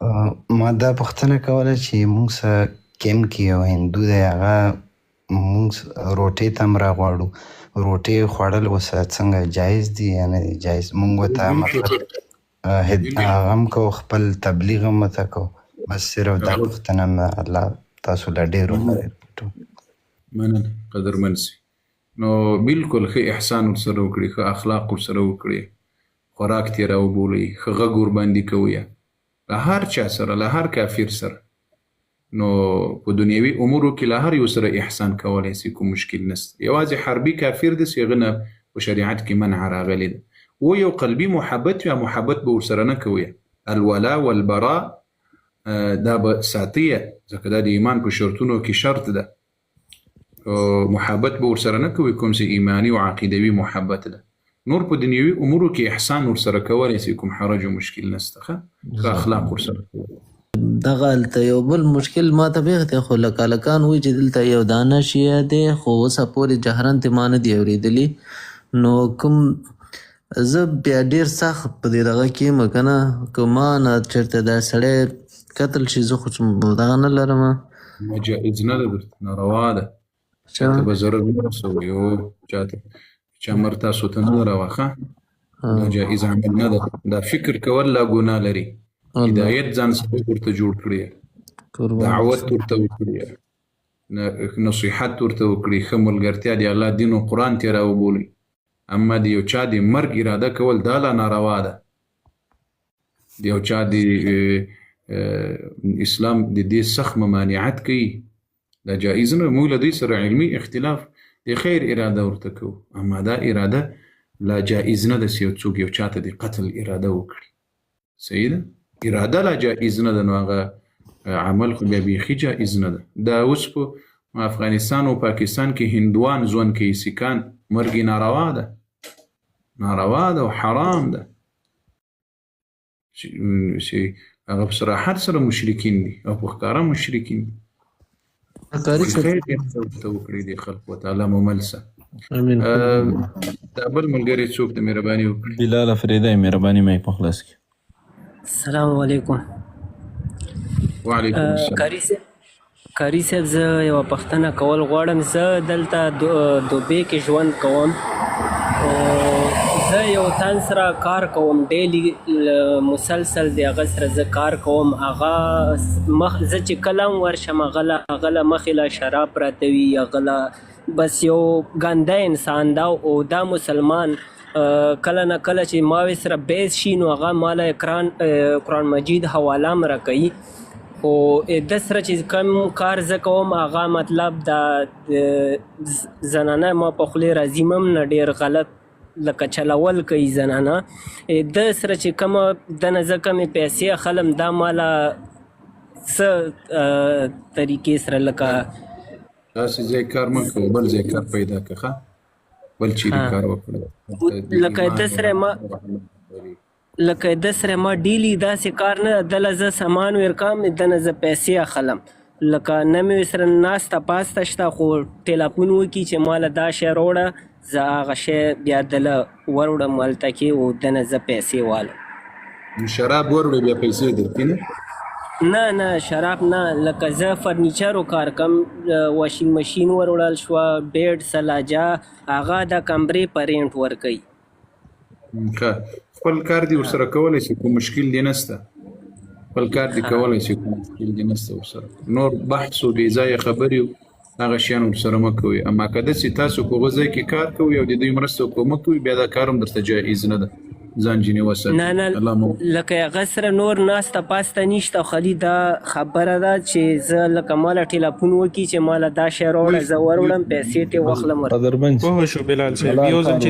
ما دا پوښتنه کوله چې موږ سره کیمپ کې یو هندو دی، هغه موږ روټۍ ته هم راغواړو. روټۍ خوړل اوسه څنګه جایز دي یا نه دي جایز؟ موږ ورته مطلب هغه هم کوو، خپل تبلیغ هم ورته کوو. بس صرف دا پوښتنه مې الله تاسو له ډېرو خیر وکړو. مننه قدرمن سي. نو بالکل ښه احسان ورسره وکړي، ښه اخلاق ورسره وکړي، خوراک ترې راوبولئ، ښه غږ ورباندې کوئ له هر چا سره، له هر کافر سره. نو په دنیوي امورو کې له هر یو سره احسان کولی سي، کوم مشکل نشته. یوازې حربي کافر داسې هغه نه په شریعت کې منع راغلی ده. و یو قلبي محبت یا محبت به ورسره نه کوئ. الولا والبراء دا به ساتیه، ځکه دا د ایمان په شرطونو کې شرط ده. محبت به ورسره نه کوئ کوم چې ایماني او عقیدوي محبت ده. نور په دنیوي امورو کې احسان ورسره کولی سي، کوم حرج او مشکل نشته. ښه اخلاق ورسره کوئ. دغه هلته یو بل مشکل ما ته بیخته خو لکه هلکان وایي چې دلته یو دانه شیعه دی، خو اوسه پورې جهرن ترې ما نه دي اورېدلي. نو کوم زه بیا ډېر سخت په دې دغه کې یم که نه، که ما نه چېرته دا سړی قتل شي زه خو دغه نه لرم. جایز نه ده، درته ناروا ده. چاته به ضرر نه رسوي او چاته چې امر تاسو ته نه راوخه، دا جایز عمل نه ده. دا فکر کول لا ګناه لري. هدایت ځان سره ورته جوړ کړی، دعوت ورته وکړي، نصیحت ورته وکړي، ښه ملګرتیا د الله دین او قرآن ترې راوبولئ. اما د یو چا د مرګ اراده کول دا لا ناروا ده. د یو چا د اسلام د دې سخت ممانعت کوي، دا جایز نه. موږ له دوی سره علمي اختلاف د خیر اراده ورته کوو، اما دا اراده لا جایز نه ده چې یو څوک یو چاته د قتل اراده وکړي. صحیح ده؟ اراده لا جایز نه ده، نو هغه عمل خو بیا بیخي جایز نه ده. دا اوس په افغانستان او پاکستان کې هندوان ژوند کوي، سیکان، مرګ ناروا ده، ناروا ده او حرام ده. چې هغه په صراحت سره مشرکین دي او په ښکاره مشرکین دي. خیر ورته وکړي د خلکو تعالی مملسه. دا بل ملګری څوک د مهرباني وکړي؟ بلال افریدی، مهرباني مایک په خلاص کړي. السلام علیکم. وعلیکم السلام. کاری صاحب زه یوه پوښتنه کول غواړم. زه دلته دوبۍ کې ژوند کوم. زه یو تن سره کار کوم، ډیلی مسلسل د هغه سره زه کار کوم. هغه زه چې کله هم ورشم هغه له مخې له شراب پراته وي، هغه له بس یو ګنده انسان ده. او دا مسلمان کله نه کله چې ما سره بیس شي نو هغه ماله قرآن مجید حواله م راکوي. خو د سره چې کوم کار زه کوم هغه مطلب د زنانه ما په خولې راځي هم نه، ډېر غلط لکه چلول کوي زنانه. د سره چې کومه دنه زه کمې پیسې اخلم دا ماله څه طریقې سره لکه داسې ځای کار مه کوه، بل ځای کار پیدا کړه، بل چیرې کار وکړه. لکه د سره ما ډیلی داسې کار نه، دله زه سامان ورکوم، دنه زه پیسې اخلم. لکه نه مې سره ناسته پاسته شته، خو ټیلیفون وکړي چې ماله دا شی راوړه، زه هغه شی بیا دله وروړم هلته کې او دنه زه پیسې والم. شراب وروړې بیا پیسې درکړي نه؟ نه شراب نه. لکه زه فرنیچرو کار کوم، واشنګ مشین وروړل شوه، بیډ، سلاجه، هغه د کمرې په رینټ ورکوي. خپل کار دې ورسره کولی شي، کوم مشکل دې نشته. خپل کار دې کولی شي، کوم مشکل دې نشته ورسره. نور بحث او بې ځایه خبرې هغه شیان ورسره مه کوئ. اما که داسې تاسو په هغه ځای کې کار کوئ او د دوی مرسته وکړو کوئ، بیا دا کار هم درته جایز نه ده. ځان ځینې وساتئ. نه لکه هغه سره نور ناسته پاسته نشته. خالي دا خبره ده چې زه لکه ماله ټیلیفون وکړي چې ماله دا شی راوړه، زه وروړم، پیسې ترې واخلم. قدرمن پوه شو بلال صاحب. یو ځل چې